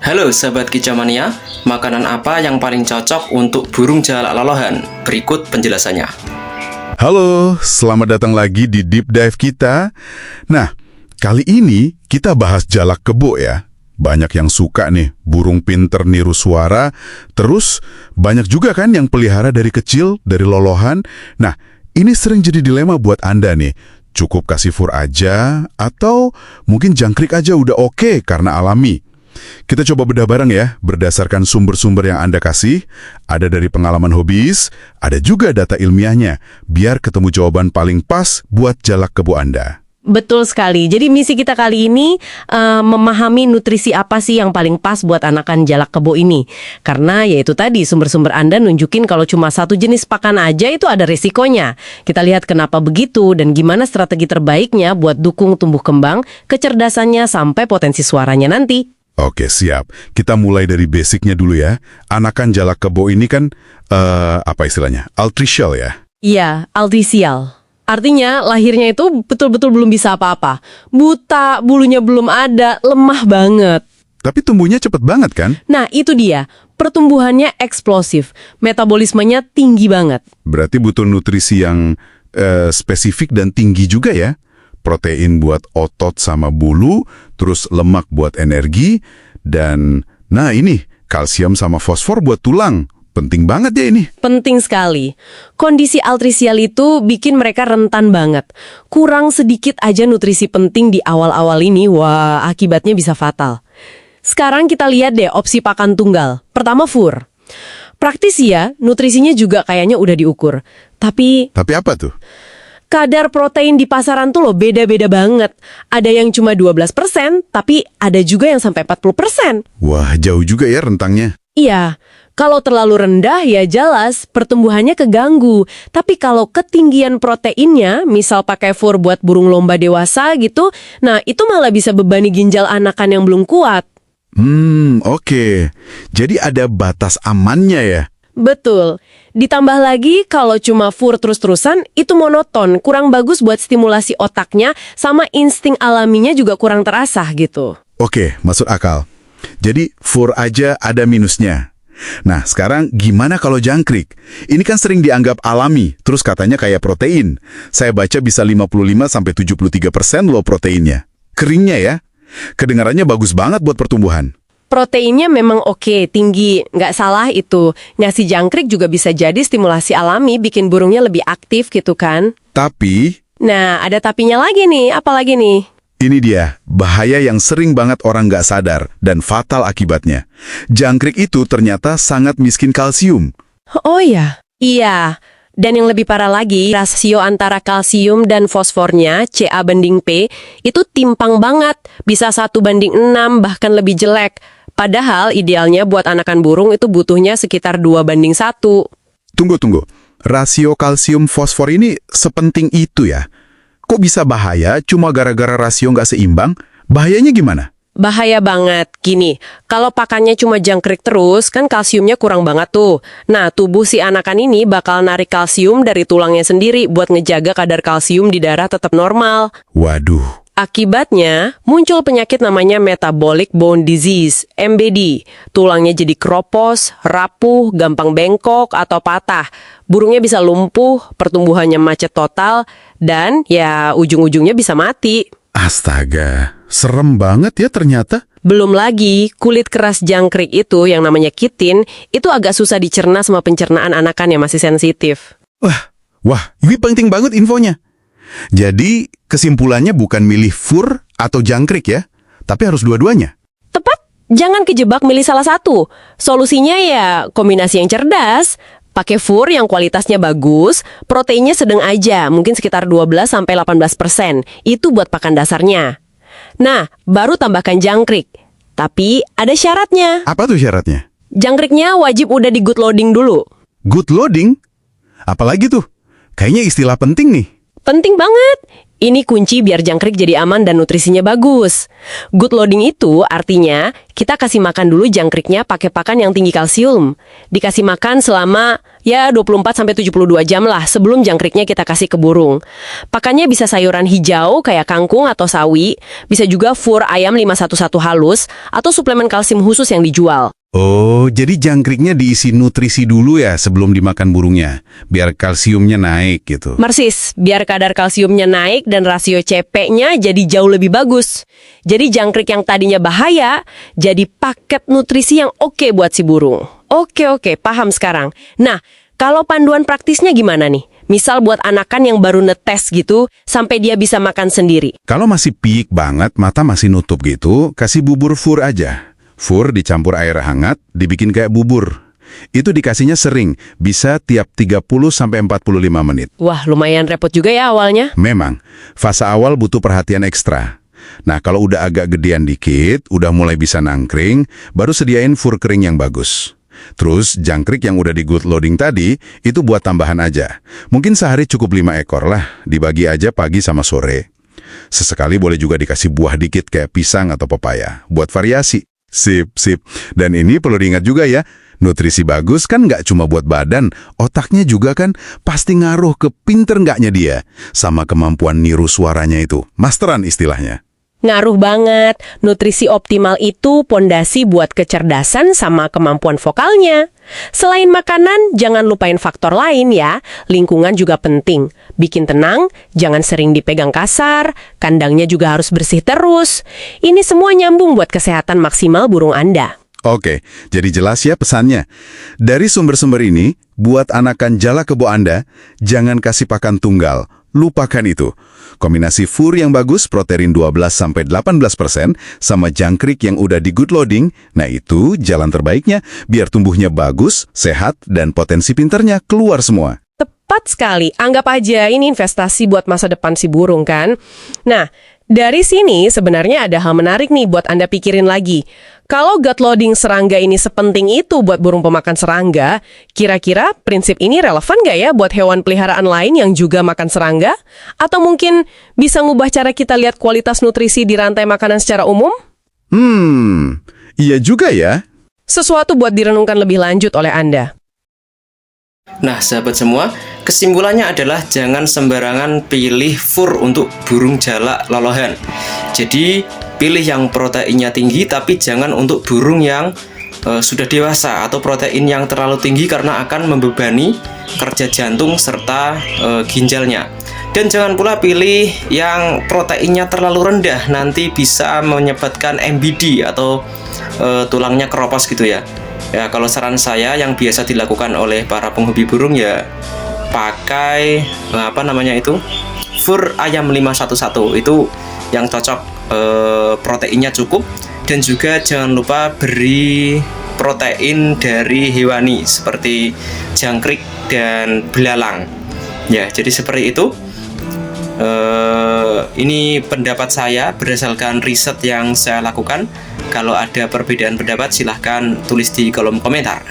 Halo sahabat Kicamania, makanan apa yang paling cocok untuk burung jalak lolohan? Berikut penjelasannya. Halo, selamat datang lagi di Deep Dive kita. Nah, kali ini kita bahas jalak kebo ya. Banyak yang suka nih, burung pinter niru suara. Terus, banyak juga kan yang pelihara dari kecil, dari lolohan. Nah, ini sering jadi dilema buat Anda nih. Cukup kasih fur aja, atau mungkin jangkrik aja udah oke karena alami. Kita coba bedah bareng ya, berdasarkan sumber-sumber yang Anda kasih. Ada dari pengalaman hobis, ada juga data ilmiahnya, biar ketemu jawaban paling pas buat jalak kebo Anda. Betul sekali. Jadi misi kita kali ini memahami nutrisi apa sih yang paling pas buat anakan jalak kebo ini. Karena yaitu tadi sumber-sumber Anda nunjukin kalau cuma satu jenis pakan aja itu ada resikonya. Kita lihat kenapa begitu dan gimana strategi terbaiknya buat dukung tumbuh kembang, kecerdasannya sampai potensi suaranya nanti. Oke, siap. Kita mulai dari basicnya dulu ya. Anakan jalak kebo ini kan, apa istilahnya? Altricial ya? Iya, altricial. Artinya lahirnya itu betul-betul belum bisa apa-apa. Buta, bulunya belum ada, lemah banget. Tapi tumbuhnya cepet banget kan? Nah, itu dia. Pertumbuhannya eksplosif. Metabolismenya tinggi banget. Berarti butuh nutrisi yang spesifik dan tinggi juga ya? Protein buat otot sama bulu, terus lemak buat energi, dan nah ini, kalsium sama fosfor buat tulang. Penting banget ya ini. Penting sekali. Kondisi altricial itu bikin mereka rentan banget. Kurang sedikit aja nutrisi penting di awal-awal ini, wah akibatnya bisa fatal. Sekarang kita lihat deh opsi pakan tunggal. Pertama fur. Praktis ya, nutrisinya juga kayaknya udah diukur. Tapi apa tuh? kadar protein di pasaran tuh loh beda-beda banget. Ada yang cuma 12%, tapi ada juga yang sampai 40%. Wah, jauh juga ya rentangnya. Iya, kalau terlalu rendah ya jelas pertumbuhannya keganggu. Tapi kalau ketinggian proteinnya, misal pakai fur buat burung lomba dewasa gitu, nah itu malah bisa bebani ginjal anakan yang belum kuat. Oke. Jadi ada batas amannya ya? Betul. Ditambah lagi kalau cuma fur terus-terusan, itu monoton, kurang bagus buat stimulasi otaknya, sama insting alaminya juga kurang terasah gitu. Oke, masuk akal. Jadi fur aja ada minusnya. Nah, sekarang gimana kalau jangkrik? Ini kan sering dianggap alami, terus katanya kayak protein. Saya baca bisa 55-73% loh proteinnya. Keringnya ya? Kedengarannya bagus banget buat pertumbuhan. Proteinnya memang oke, tinggi, nggak salah itu. Ngasih jangkrik juga bisa jadi stimulasi alami, bikin burungnya lebih aktif gitu kan. Tapi Nah, ada tapinya lagi nih, apa lagi nih? ini dia, bahaya yang sering banget orang nggak sadar dan fatal akibatnya. Jangkrik itu ternyata sangat miskin kalsium. Oh ya? Iya. Dan yang lebih parah lagi, rasio antara kalsium dan fosfornya, Ca banding P, itu timpang banget. Bisa 1:6, bahkan lebih jelek. Padahal idealnya buat anakan burung itu butuhnya sekitar 2:1. Tunggu. Rasio kalsium fosfor ini sepenting itu ya? Kok bisa bahaya cuma gara-gara rasio nggak seimbang? Bahayanya gimana? Bahaya banget. Gini, kalau pakannya cuma jangkrik terus, kan kalsiumnya kurang banget tuh. Nah, tubuh si anakan ini bakal narik kalsium dari tulangnya sendiri buat ngejaga kadar kalsium di darah tetap normal. Waduh. Akibatnya, muncul penyakit namanya metabolic bone disease, MBD. Tulangnya jadi kropos, rapuh, gampang bengkok, atau patah. Burungnya bisa lumpuh, pertumbuhannya macet total, dan ya ujung-ujungnya bisa mati. Astaga, serem banget ya ternyata. Belum lagi, kulit keras jangkrik itu yang namanya kitin, itu agak susah dicerna sama pencernaan anakan yang masih sensitif. Wah, ini penting banget infonya. Jadi, kesimpulannya bukan milih fur atau jangkrik ya, tapi harus dua-duanya. Tepat, jangan kejebak milih salah satu. Solusinya ya kombinasi yang cerdas. Pakai fur yang kualitasnya bagus, proteinnya sedang aja, mungkin sekitar 12-18%. Itu buat pakan dasarnya. Nah, baru tambahkan jangkrik. Tapi ada syaratnya. Apa tuh syaratnya? Jangkriknya wajib udah di good loading dulu. Good loading? Apalagi tuh? Kayaknya istilah penting nih. Penting banget. Ini kunci biar jangkrik jadi aman dan nutrisinya bagus. Good loading itu artinya kita kasih makan dulu jangkriknya pakai pakan yang tinggi kalsium. Dikasih makan selama 24-72 jam lah sebelum jangkriknya kita kasih ke burung. Pakannya bisa sayuran hijau kayak kangkung atau sawi, bisa juga fur ayam 511 halus, atau suplemen kalsium khusus yang dijual. Oh, jadi jangkriknya diisi nutrisi dulu ya sebelum dimakan burungnya, biar kalsiumnya naik gitu. Persis, biar kadar kalsiumnya naik dan rasio CP-nya jadi jauh lebih bagus. Jadi jangkrik yang tadinya bahaya, jadi paket nutrisi yang oke buat si burung. Oke, paham sekarang. Nah, kalau panduan praktisnya gimana nih? Misal buat anakan yang baru netes gitu, sampai dia bisa makan sendiri. Kalau masih piik banget, mata masih nutup gitu, kasih bubur fur aja. Fur dicampur air hangat, dibikin kayak bubur. Itu dikasihnya sering, bisa tiap 30-45 menit. Wah, lumayan repot juga ya awalnya. Memang, fase awal butuh perhatian ekstra. Nah, kalau udah agak gedean dikit, udah mulai bisa nangkring, baru sediain fur kering yang bagus. Terus, jangkrik yang udah di good loading tadi, itu buat tambahan aja. Mungkin sehari cukup 5 ekor lah, dibagi aja pagi sama sore. Sesekali boleh juga dikasih buah dikit kayak pisang atau pepaya, buat variasi. Sip. Dan ini perlu diingat juga ya, nutrisi bagus kan nggak cuma buat badan, otaknya juga kan pasti ngaruh ke pinter nggaknya dia, sama kemampuan niru suaranya itu, masteran istilahnya. Ngaruh banget. Nutrisi optimal itu pondasi buat kecerdasan sama kemampuan vokalnya. Selain makanan, jangan lupain faktor lain ya. Lingkungan juga penting. Bikin tenang, jangan sering dipegang kasar, kandangnya juga harus bersih terus. Ini semua nyambung buat kesehatan maksimal burung Anda. Oke, jadi jelas ya pesannya. Dari sumber-sumber ini, buat anakan jala kebo Anda, jangan kasih pakan tunggal. Lupakan itu. Kombinasi fur yang bagus, protein 12-18%, sama jangkrik yang udah di good loading, nah itu jalan terbaiknya biar tumbuhnya bagus, sehat, dan potensi pinternya keluar semua. Tepat sekali. Anggap aja ini investasi buat masa depan si burung kan. Nah, dari sini sebenarnya ada hal menarik nih buat Anda pikirin lagi. Kalau gut loading serangga ini sepenting itu buat burung pemakan serangga, kira-kira prinsip ini relevan nggak ya buat hewan peliharaan lain yang juga makan serangga? Atau mungkin bisa ngubah cara kita lihat kualitas nutrisi di rantai makanan secara umum? Iya juga ya. Sesuatu buat direnungkan lebih lanjut oleh Anda. Nah, sahabat semua, kesimpulannya adalah jangan sembarangan pilih fur untuk burung jalak lolohan. Jadi, pilih yang proteinnya tinggi, tapi jangan untuk burung yang sudah dewasa atau protein yang terlalu tinggi karena akan membebani kerja jantung serta ginjalnya. Dan jangan pula pilih yang proteinnya terlalu rendah, nanti bisa menyebabkan MBD atau tulangnya keropos gitu ya. Ya, kalau saran saya yang biasa dilakukan oleh para penghobi burung ya pakai fur ayam 511 itu yang cocok, proteinnya cukup, dan juga jangan lupa beri protein dari hewani seperti jangkrik dan belalang. Ya, jadi seperti itu. Ini pendapat saya berdasarkan riset yang saya lakukan. Kalau ada perbedaan pendapat silahkan tulis di kolom komentar.